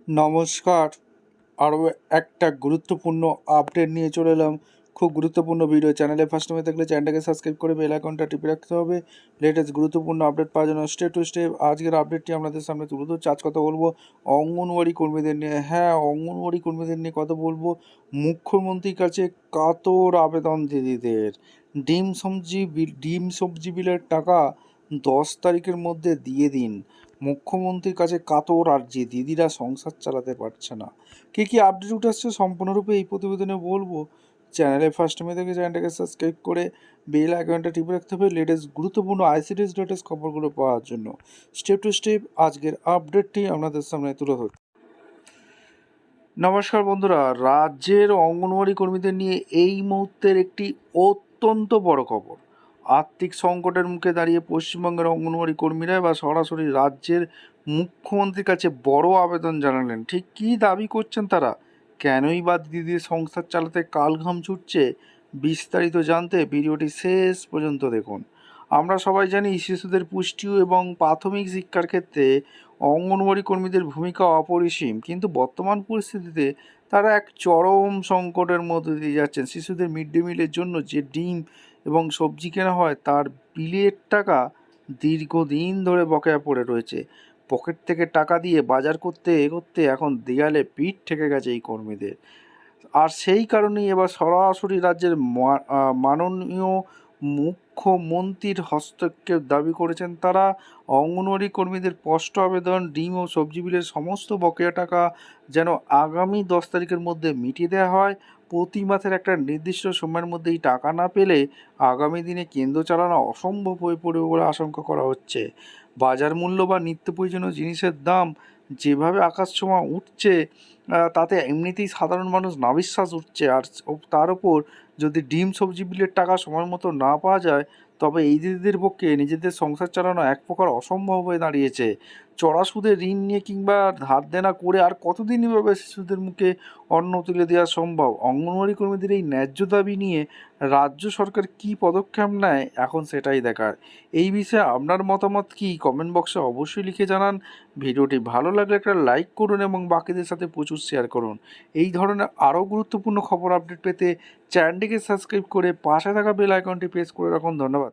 নমস্কার। আরও একটা গুরুত্বপূর্ণ আপডেট নিয়ে চলে এলাম। খুব গুরুত্বপূর্ণ ভিডিও। চ্যানেলে ফার্স্ট টাইমে থাকলে চ্যানেলটাকে সাবস্ক্রাইব করে বেল আইকনটা টিপে রাখতে হবে লেটেস্ট গুরুত্বপূর্ণ আপডেট পাওয়ার জন্য। স্টেপ টু স্টেপ আজকের আপডেটটি আপনাদের সামনে তুলে ধরছি। আজ কথা বলবো অঙ্গনওয়াড়ি কর্মীদের নিয়ে। হ্যাঁ, অঙ্গনওয়াড়ি কর্মীদের নিয়ে কথা বলবো। মুখ্যমন্ত্রীর কাছে কাতর আবেদন দিদিদের। ডিম সবজি বিলের টাকা 10 তারিখের মধ্যে দিয়ে দিন। মুখ্যমন্ত্রীর কাছে কাতর আর্জি, দিদিরা সংসার চালাতে পারছে না। কী কী আপডেট উঠে আসছে সম্পূর্ণরূপে এই প্রতিবেদনে বলবো। চ্যানেলে ফার্স্ট টাইমে থেকে চ্যানেলটাকে সাবস্ক্রাইব করে বেল আইকনটা টিপে রাখতে হবে লেটেস্ট গুরুত্বপূর্ণ আইসিডিএস লেটেস্ট খবরগুলো পাওয়ার জন্য। স্টেপ টু স্টেপ আজকের আপডেটটি আপনাদের সামনে তুলে ধরছি। নমস্কার বন্ধুরা, রাজ্যের অঙ্গনওয়াড়ি কর্মীদের নিয়ে এই মুহূর্তের একটি অত্যন্ত বড় খবর। আর্থিক সংকটের মুখে দাঁড়িয়ে পশ্চিমবঙ্গের অঙ্গনওয়াড়ি কর্মীরা বা সরাসরি রাজ্যের মুখ্যমন্ত্রীর কাছে বড় আবেদন জানালেন। ঠিক কী দাবি করছেন তারা, কেনই বা দিদিদের সংসার চালাতে কালঘাম ছুটছে, বিস্তারিত জানতে ভিডিওটি শেষ পর্যন্ত দেখুন। আমরা সবাই জানি শিশুদের পুষ্টি এবং প্রাথমিক শিক্ষার ক্ষেত্রে অঙ্গনওয়াড়ি কর্মীদের ভূমিকা অপরিসীম, কিন্তু বর্তমান পরিস্থিতিতে তারা এক চরম সংকটের মধ্যে দিয়ে যাচ্ছেন। শিশুদের মিড ডে মিলের জন্য যে ডিম এবং সবজি কেনা হয় তার বিলের টাকা দীর্ঘদিন ধরে বকেয়া পড়ে রয়েছে। পকেট থেকে টাকা দিয়ে বাজার করতে এগোতে এখন দেয়ালে পিঠ ঠেকে গেছে এই কর্মীদের। আর সেই কারণেই এবার সরাসরি রাজ্যের মাননীয় মুখ্যমন্ত্রীর হস্তক্ষেপ দাবি করেছেন তারা। অঙ্গনওয়াড়ি কর্মীদের স্পষ্ট আবেদন, ডিম ও সবজি বিলের সমস্ত বকেয়া টাকা যেন আগামী 10 তারিখের মধ্যে মিটিয়ে দেওয়া হয়। প্রতি মাসের একটা নির্দিষ্ট সময়ের মধ্যে এই টাকা না পেলে আগামী দিনে কেন্দ্র চালানো অসম্ভব হয়ে পড়বে বলে আশঙ্কা করা হচ্ছে। বাজার মূল্য বা নিত্য প্রয়োজনীয় জিনিসের দাম যেভাবে আকাশছোঁয়া উঠছে, তাতে এমনিতেই সাধারণ মানুষ নাভিশ্বাস উঠছে। আর তার ওপর যদি ডিম সবজি বিলের টাকা সময় মতো না পাওয়া যায়, তবে এই দিদিদের পক্ষে নিজেদের সংসার চালানো এক প্রকার অসম্ভব হয়ে দাঁড়িয়েছে। চড়া সুদে ঋণ নিয়ে কিংবা ধার দেনা করে আর কতদিন এভাবে শিশুদের মুখে অন্ন তুলে দেওয়া সম্ভব? অঙ্গনওয়াড়ি কর্মীদের এই ন্যায্য দাবি নিয়ে রাজ্য সরকার কী পদক্ষেপ নেয় এখন সেটাই দেখার। এই বিষয়ে আপনার মতামত কী, কমেন্ট বক্সে অবশ্যই লিখে জানান। ভিডিওটি ভালো লাগলে একটা লাইক করুন এবং বাকিদের সাথে প্রচুর শেয়ার করুন। এই ধরনের আরও গুরুত্বপূর্ণ খবর আপডেট পেতে চ্যানেলটিকে সাবস্ক্রাইব করে পাশে থাকা বেল আইকনটি প্রেস করে রাখুন। ধন্যবাদ।